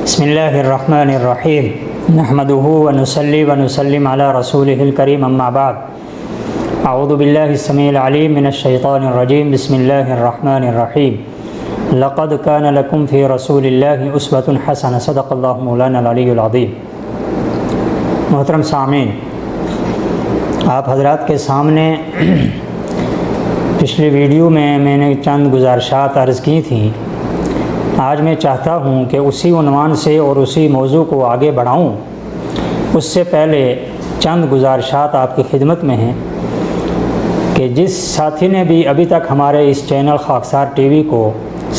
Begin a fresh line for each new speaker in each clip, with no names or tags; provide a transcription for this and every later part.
बिस्मिल्लाहिर्रहमानिर्रहीम नहमदुहु व नुसल्ली व नुसल्लिम अला रसूलिहिल करीम अम्मा बाद अऊज़ु बिल्लाहि समीइल अलीम मिनश शैतानिर रजीम बिस्मिल्लाहिर्रहमानिर्रहीम लक़द कान लकुम फ़ी रसूलिल्लाहि उस्वतुन हसनह सदक़ल्लाहु मौलाना अल-अलीयुल अज़ीम। मोहतरम सामीन, आप हज़रात के सामने पिछली वीडियो में मैंने चंद गुजारिशात अर्ज़ की थी। आज मैं चाहता हूँ कि उसी उन्वान से और उसी मौजू को आगे बढ़ाऊँ। उससे पहले चंद गुजारिशात आपकी खिदमत में हैं कि जिस साथी ने भी अभी तक हमारे इस चैनल खाकसार टीवी को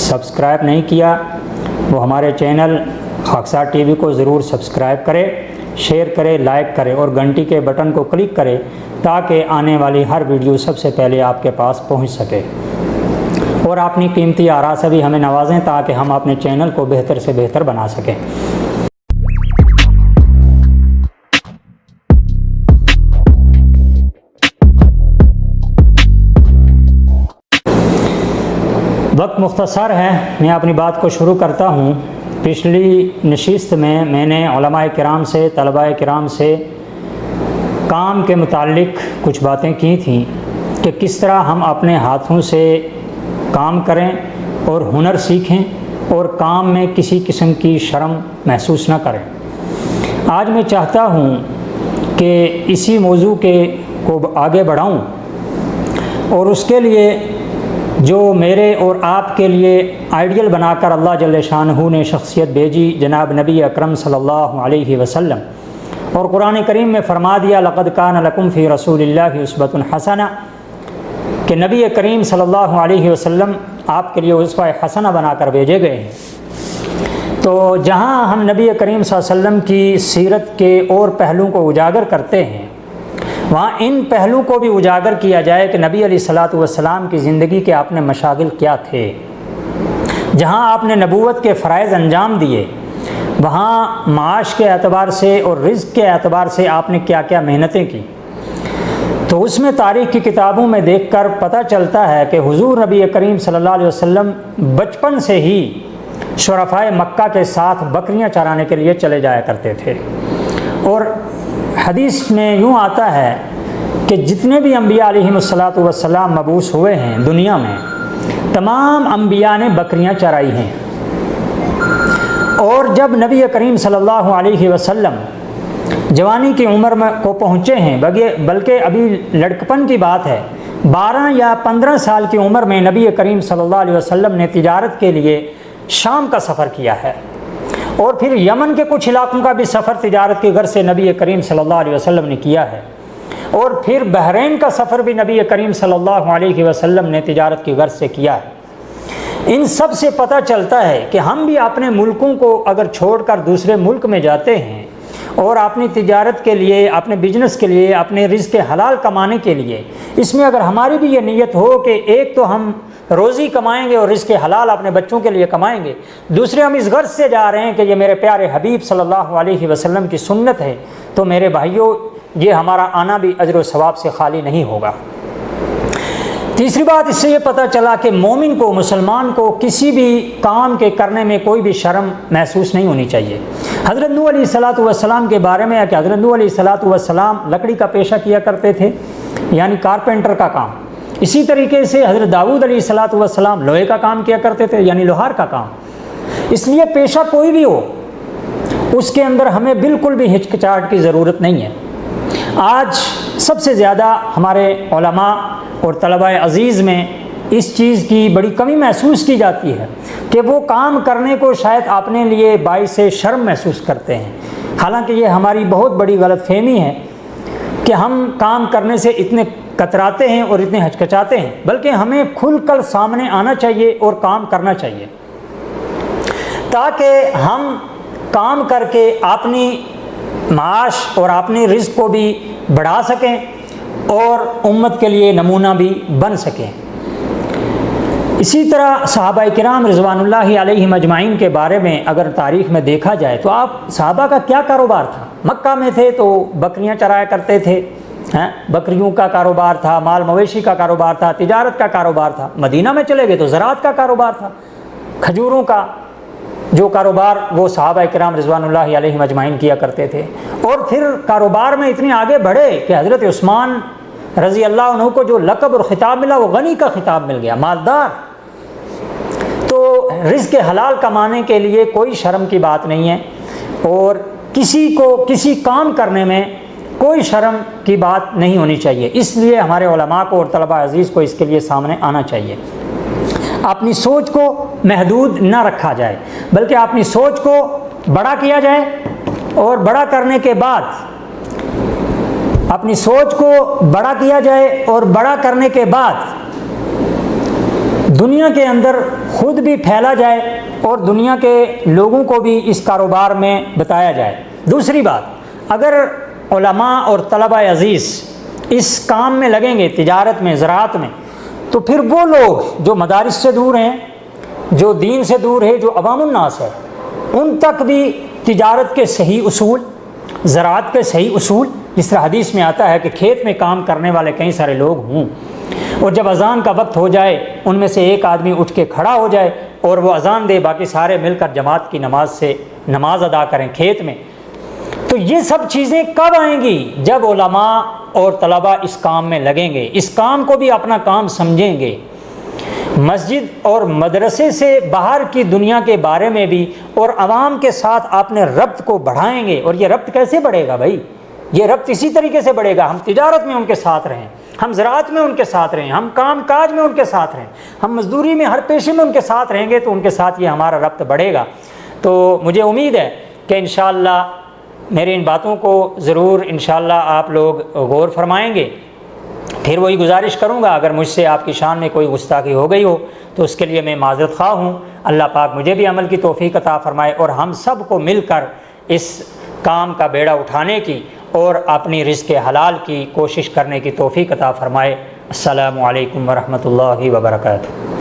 सब्सक्राइब नहीं किया, वो हमारे चैनल खाकसार टीवी को ज़रूर सब्सक्राइब करे, शेयर करे, लाइक करे और घंटी के बटन को क्लिक करे ताकि आने वाली हर वीडियो सबसे पहले आपके पास पहुंच सके। और अपनी कीमती आरा से भी हमें नवाजें ताकि हम अपने चैनल को बेहतर से बेहतर बना सकें। वक्त मुख्तसर है, मैं अपनी बात को शुरू करता हूँ। पिछली नशिस्त में मैंने उलमाए किराम से, तलबाए किराम से काम के मुताल्लिक कुछ बातें की थी कि किस तरह हम अपने हाथों से काम करें और हुनर सीखें और काम में किसी किस्म की शर्म महसूस न करें। आज मैं चाहता हूँ कि इसी मौजू को आगे बढ़ाऊँ और उसके लिए जो मेरे और आपके लिए आइडियल बनाकर अल्लाह जल्ल शानहू ने शख्सियत भेजी, जनाब नबी अकरम सल्लल्लाहु अलैहि वसल्लम, और कुरान करीम में फरमा दिया लक़द कान लकुम फ़ी रसूलिल्लाहि उस्वतुन हसना, कि नबी करीम सल्लल्लाहु अलैहि वसल्लम आपके लिए उसवा हसना बनाकर भेजे गए हैं। तो जहाँ हम नबी करीम सल्लल्लाहु अलैहि वसल्लम की सीरत के और पहलुओं को उजागर करते हैं, वहाँ इन पहलू को भी उजागर किया जाए कि नबी अलैहिस्सलातु वस्सलाम की ज़िंदगी के आपने मशागिल क्या थे। जहाँ आपने नबूवत के फ़राइज़ अंजाम दिए, वहाँ माश के एतबार से और रिज़्क़ के एतबार से आपने क्या क्या मेहनतें की। तो उसमें तारीख़ की किताबों में देखकर पता चलता है कि हुज़ूर नबी करीम सल्लल्लाहु अलैहि वसल्लम बचपन से ही शुरफ़ाए मक्का के साथ बकरियां चराने के लिए चले जाया करते थे। और हदीस में यूँ आता है कि जितने भी अम्बिया अलैहिमुस्सलातु वस्सलाम मबूस हुए हैं दुनिया में, तमाम अम्बिया ने बकरियां चराई हैं। और जब नबी करीम सल्लल्लाहु अलैहि वसल्लम जवानी की उम्र में को पहुँचे हैं, बल्कि अभी लड़कपन की बात है, 12 या 15 साल की उम्र में नबी करीम सल्लल्लाहु अलैहि वसल्लम ने तिजारत के लिए शाम का सफ़र किया है और फिर यमन के कुछ इलाकों का भी सफ़र तिजारत की गर्ज से नबी करीम सल्लल्लाहु अलैहि वसल्लम ने किया है। और फिर बहरीन का सफ़र भी नबी करीम सल्लल्लाहु अलैहि वसल्लम ने तिजारत की गर्ज से किया है। इन सब से पता चलता है कि हम भी अपने मुल्कों को अगर छोड़कर दूसरे मुल्क में जाते हैं और अपनी तिजारत के लिए, अपने बिजनेस के लिए, अपने रिज़्क़ हलाल कमाने के लिए, इसमें अगर हमारी भी ये नीयत हो कि एक तो हम रोज़ी कमाएंगे और रिज़्क़ हलाल अपने बच्चों के लिए कमाएंगे, दूसरे हम इस गर्ज से जा रहे हैं कि ये मेरे प्यारे हबीब सल्लल्लाहु अलैहि वसल्लम की सुन्नत है, तो मेरे भाइयों ये हमारा आना भी अजर व सवाब से खाली नहीं होगा। तीसरी बात इससे ये पता चला कि मोमिन को, मुसलमान को किसी भी काम के करने में कोई भी शर्म महसूस नहीं होनी चाहिए। हज़रत नूह अलैहिस्सलातु वस्सलाम के बारे में है कि हज़रत नूह अलैहिस्सलातु वस्सलाम लकड़ी का पेशा किया करते थे, यानी कारपेंटर का काम। इसी तरीके से हज़रत दाऊद अलैहिस्सलातु वस्सलाम लोहे का काम किया करते थे, यानी लोहार का काम। इसलिए पेशा कोई भी हो, उसके अंदर हमें बिल्कुल भी हिचकिचाहट की ज़रूरत नहीं है। आज सबसे ज़्यादा हमारे उलमा और तलबाए अज़ीज़ में इस चीज़ की बड़ी कमी महसूस की जाती है कि वो काम करने को शायद अपने लिए बाइस शर्म महसूस करते हैं। हालांकि ये हमारी बहुत बड़ी गलतफहमी है कि हम काम करने से इतने कतराते हैं और इतने हचकचाते हैं, बल्कि हमें खुलकर सामने आना चाहिए और काम करना चाहिए ताकि हम काम करके अपनी माश और अपनी रिज़्क़ को भी बढ़ा सकें और उम्मत के लिए नमूना भी बन सकें। इसी तरह सहाबा किराम रिज़वानुल्लाहि अलैहिम अजमाइन के बारे में अगर तारीख़ में देखा जाए तो आप सहाबा का क्या कारोबार था। मक्का में थे तो बकरियां चराया करते थे, बकरियों का कारोबार था, माल मवेशी का कारोबार था, तिजारत का कारोबार था। मदीना में चले गए तो ज़राअत का कारोबार था, खजूरों का, جو کاروبار وہ صحابہ کرام رضوان اللہ علیہم اجمعین کیا کرتے تھے، اور پھر کاروبار میں اتنے آگے بڑھے کہ حضرت عثمان رضی اللہ عنہ کو جو لقب اور خطاب ملا وہ غنی کا خطاب مل گیا، مالدار۔ تو رزق حلال کمانے کے لیے کوئی شرم کی بات نہیں ہے، اور کسی کو کسی کام کرنے میں کوئی شرم کی بات نہیں ہونی چاہیے۔ اس لیے ہمارے علماء کو اور طلبہ عزیز کو اس کے لیے سامنے آنا چاہیے۔ اپنی سوچ کو محدود نہ رکھا جائے، بلکہ اپنی سوچ کو بڑا کیا جائے، اور بڑا کرنے کے بعد اپنی سوچ کو بڑا کیا جائے، اور بڑا کرنے کے بعد دنیا کے اندر خود بھی پھیلا جائے اور دنیا کے لوگوں کو بھی اس کاروبار میں بتایا جائے۔ دوسری بات، اگر علماء اور طلبہ عزیز اس کام میں لگیں گے، تجارت میں، زراعت میں، تو پھر وہ لوگ جو مدارس سے دور ہیں، جو دین سے دور ہے، جو عوام الناس ہے، ان تک بھی تجارت کے صحیح اصول، زراعت کے صحیح اصول، جس طرح حدیث میں آتا ہے کہ کھیت میں کام کرنے والے کئی سارے لوگ ہوں، اور جب اذان کا وقت ہو جائے ان میں سے ایک آدمی اٹھ کے کھڑا ہو جائے اور وہ اذان دے، باقی سارے مل کر جماعت کی نماز ادا کریں کھیت میں۔ تو یہ سب چیزیں کب آئیں گی؟ جب علماء اور طلباء اس کام میں لگیں گے، اس کام کو بھی اپنا کام سمجھیں گے، مسجد اور مدرسے سے باہر کی دنیا کے بارے میں بھی، اور عوام کے ساتھ اپنے ربط کو بڑھائیں گے۔ اور یہ ربط کیسے بڑھے گا بھائی؟ یہ ربط اسی طریقے سے بڑھے گا، ہم تجارت میں ان کے ساتھ رہیں، ہم زراعت میں ان کے ساتھ رہیں، ہم کام کاج میں ان کے ساتھ رہیں، ہم مزدوری میں، ہر پیشے میں ان کے ساتھ رہیں گے، تو ان کے ساتھ یہ ہمارا ربط بڑھے گا۔ تو مجھے امید ہے کہ انشاءاللہ میری ان باتوں کو ضرور انشاءاللہ آپ لوگ غور فرمائیں گے۔ پھر وہی گزارش کروں گا، اگر مجھ سے آپ کی شان میں کوئی گستاخی ہو گئی ہو تو اس کے لیے میں معذرت خواہ ہوں۔ اللہ پاک مجھے بھی عمل کی توفیق عطا فرمائے، اور ہم سب کو مل کر اس کام کا بیڑا اٹھانے کی اور اپنی رزق حلال کی کوشش کرنے کی توفیق عطا فرمائے۔ السلام علیکم ورحمۃ اللہ وبرکاتہ۔